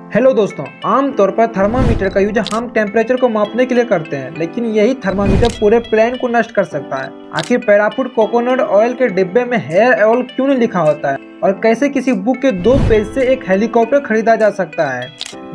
Hello दोस्तों, आमतौर पर थर्मामीटर का यूज हम टेम्परेचर को मापने के लिए करते हैं, लेकिन यही थर्मामीटर पूरे प्लेन को नष्ट कर सकता है। आखिर पैराफूट कोकोनट ऑयल के डिब्बे में हेयर ऑयल क्यों नहीं लिखा होता है और कैसे किसी बुक के 2 पेज से एक हेलीकॉप्टर खरीदा जा सकता है,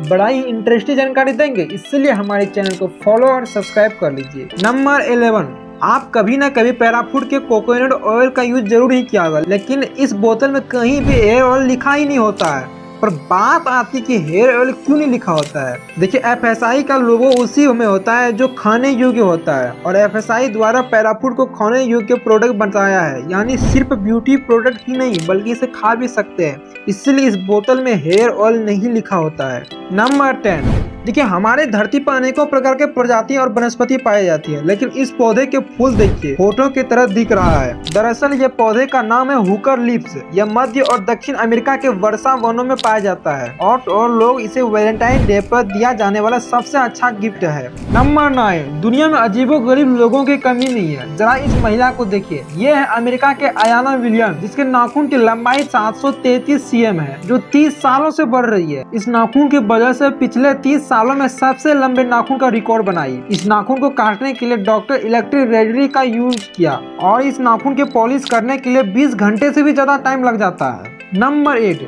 बड़ा ही इंटरेस्टिंग जानकारी देंगे। इसलिए हमारे चैनल को फॉलो और सब्सक्राइब कर लीजिए। नंबर 11, आप कभी ना कभी पैराफूट के कोकोनट ऑयल का यूज जरूर ही किया होगा, लेकिन इस बोतल में कहीं भी हेयर ऑयल लिखा ही नहीं होता है। पर बात आती कि हेयर ऑयल क्यों नहीं लिखा होता है। देखिए, एफएसआई का लोगो उसी में होता है जो खाने योग्य होता है, और एफएसआई द्वारा पैराफूट को खाने योग्य प्रोडक्ट बताया है, यानी सिर्फ ब्यूटी प्रोडक्ट ही नहीं बल्कि इसे खा भी सकते हैं। इसलिए इस बोतल में हेयर ऑयल नहीं लिखा होता है। नंबर 10, देखिए, हमारे धरती पर अनेकों प्रकार के प्रजाति और वनस्पति पाई जाती है, लेकिन इस पौधे के फूल देखिए फोटो की तरह दिख रहा है। दरअसल ये पौधे का नाम है हुकर लीव्स। यह मध्य और दक्षिण अमेरिका के वर्षा वनों में पाया जाता है, और लोग इसे वैलेंटाइन डे पर दिया जाने वाला सबसे अच्छा गिफ्ट है। नंबर 9, दुनिया में अजीबोगरीब लोगों की कमी नहीं है। जरा इस महिला को देखिए, ये है अमेरिका के अयाना विलियम्स, जिसके नाखून की लंबाई 733 cm है, जो 30 सालों से बढ़ रही है। इस नाखून की वजह से पिछले 30 सालों में सबसे लंबे नाखून का रिकॉर्ड बनाई। इस नाखून को काटने के लिए डॉक्टर इलेक्ट्रिक रेडरी का यूज किया, और इस नाखून के पॉलिश करने के लिए 20 घंटे से भी ज्यादा टाइम लग जाता है। नंबर 8,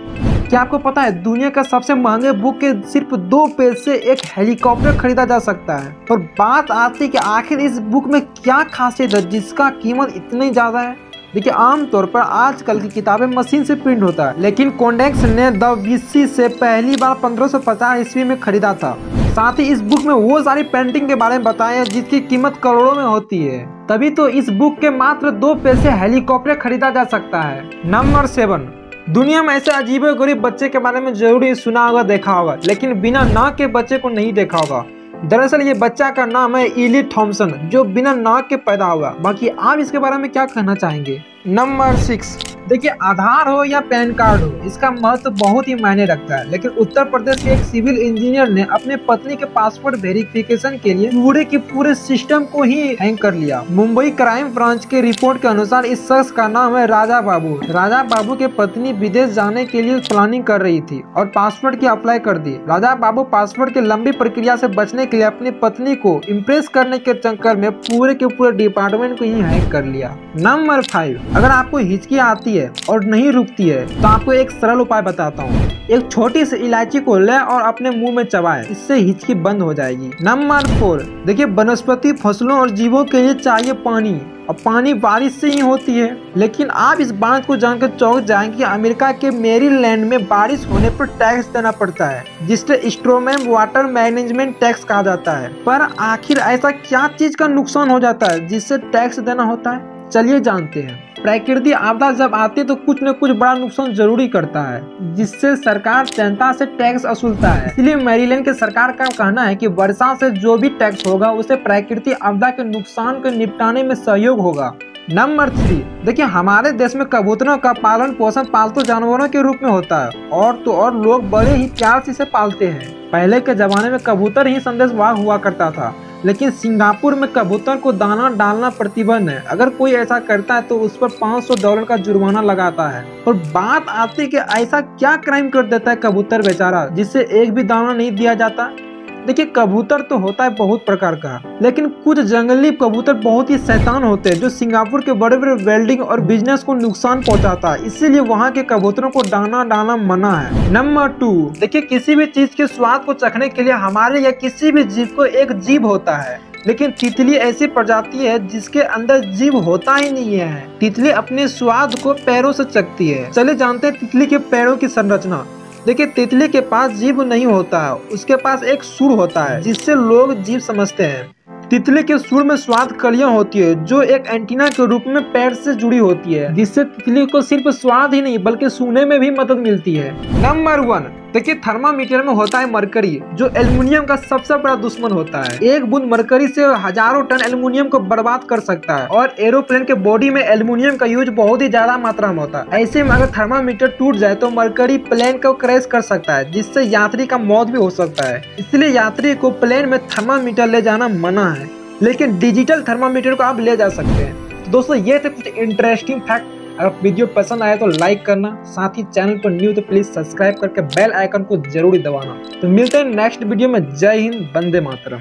क्या आपको पता है दुनिया का सबसे महंगे बुक के सिर्फ 2 पेज से एक हेलीकॉप्टर खरीदा जा सकता है। पर बात आती है कि आखिर इस बुक में क्या खासियत है जिसका कीमत इतनी ज्यादा है। देखिए, आमतौर पर आजकल की किताबें मशीन से प्रिंट होता है, लेकिन कोडेक्स ने द विंची से पहली बार 1550 ईस्वी में खरीदा था। साथ ही इस बुक में वो सारी पेंटिंग के बारे में बताया जिसकी कीमत करोड़ों में होती है। तभी तो इस बुक के मात्र 2 पेज से हेलीकॉप्टर खरीदा जा सकता है। नंबर 7, दुनिया में ऐसे अजीबोगरीब बच्चे के बारे में जरूर ही सुना होगा, देखा होगा, लेकिन बिना नाक के बच्चे को नहीं देखा होगा। दरअसल ये बच्चा का नाम है इली थॉम्सन, जो बिना नाक के पैदा हुआ। बाकी आप इसके बारे में क्या कहना चाहेंगे। नंबर 6, देखिए, आधार हो या पैन कार्ड हो, इसका महत्व बहुत ही मायने रखता है। लेकिन उत्तर प्रदेश के एक सिविल इंजीनियर ने अपने पत्नी के पासपोर्ट वेरिफिकेशन के लिए पूरे के पूरे सिस्टम को ही हैक कर लिया। मुंबई क्राइम ब्रांच के रिपोर्ट के अनुसार इस शख्स का नाम है राजा बाबू। राजा बाबू की पत्नी विदेश जाने के लिए प्लानिंग कर रही थी और पासपोर्ट की अप्लाई कर दी। राजा बाबू पासपोर्ट की लंबी प्रक्रिया से बचने के लिए अपनी पत्नी को इम्प्रेस करने के चक्कर में पूरे के पूरे डिपार्टमेंट को ही हैक कर लिया। नंबर 5, अगर आपको हिचकी आती है और नहीं रुकती है तो आपको एक सरल उपाय बताता हूँ। एक छोटी सी इलायची को ले और अपने मुंह में चबाएं, इससे हिचकी बंद हो जाएगी। नंबर 4, देखिए, वनस्पति, फसलों और जीवों के लिए चाहिए पानी, और पानी बारिश से ही होती है। लेकिन आप इस बात को जानकर चौंक जाएंगे कि अमेरिका के मैरीलैंड में बारिश होने पर टैक्स देना पड़ता है, जिसे स्ट्रोमैन वाटर मैनेजमेंट टैक्स कहा जाता है। पर आखिर ऐसा क्या चीज का नुकसान हो जाता है जिससे टैक्स देना होता है, चलिए जानते हैं। प्राकृतिक आपदा जब आती है तो कुछ न कुछ बड़ा नुकसान जरूरी करता है, जिससे सरकार जनता से टैक्स वसूलता है। इसलिए मैरीलैंड के सरकार का कहना है कि वर्षा से जो भी टैक्स होगा उसे प्राकृतिक आपदा के नुकसान को निपटाने में सहयोग होगा। नंबर 3, देखिए, हमारे देश में कबूतरों का पालन पोषण पालतू जानवरों के रूप में होता है, और तो और लोग बड़े ही प्यार से इसे पालते हैं। पहले के जमाने में कबूतर ही संदेशवाहक हुआ करता था, लेकिन सिंगापुर में कबूतर को दाना डालना प्रतिबंध है। अगर कोई ऐसा करता है तो उस पर $500 का जुर्माना लगाता है। और बात आती है कि ऐसा क्या क्राइम कर देता है कबूतर बेचारा जिससे एक भी दाना नहीं दिया जाता। देखिए, कबूतर तो होता है बहुत प्रकार का, लेकिन कुछ जंगली कबूतर बहुत ही शैतान होते हैं जो सिंगापुर के बड़े बड़े वेल्डिंग और बिजनेस को नुकसान पहुंचाता है। इसीलिए वहां के कबूतरों को दाना डालना मना है। नंबर 2, देखिए, किसी भी चीज के स्वाद को चखने के लिए हमारे या किसी भी जीव को एक जीभ होता है, लेकिन तितली ऐसी प्रजाति है जिसके अंदर जीभ होता ही नहीं है। तितली अपने स्वाद को पैरों से चखती है। चलिए जानते हैं तितली के पैरों की संरचना। देखिए, तितली के पास जीभ नहीं होता है, उसके पास एक सूंड होता है जिससे लोग जीभ समझते हैं। तितली के सूंड में स्वाद कलियां होती है जो एक एंटीना के रूप में पैर से जुड़ी होती है, जिससे तितली को सिर्फ स्वाद ही नहीं बल्कि सूंघने में भी मदद मिलती है। नंबर 1, देखिए, थर्मामीटर में होता है मरकरी, जो एल्युमिनियम का सबसे बड़ा दुश्मन होता है। एक बूंद मरकरी से हजारों टन एल्युमिनियम को बर्बाद कर सकता है, और एरोप्लेन के बॉडी में एल्युमिनियम का यूज बहुत ही ज्यादा मात्रा में होता है। ऐसे में अगर थर्मामीटर टूट जाए तो मरकरी प्लेन को क्रैश कर सकता है, जिससे यात्री का मौत भी हो सकता है। इसलिए यात्री को प्लेन में थर्मामीटर ले जाना मना है, लेकिन डिजिटल थर्मामीटर को आप ले जा सकते हैं। तो दोस्तों, ये थे कुछ इंटरेस्टिंग फैक्ट। अगर वीडियो पसंद आए तो लाइक करना, साथ ही चैनल पर न्यू तो प्लीज सब्सक्राइब करके बेल आइकन को जरूर दबाना। तो मिलते हैं नेक्स्ट वीडियो में। जय हिंद, वंदे मातरम।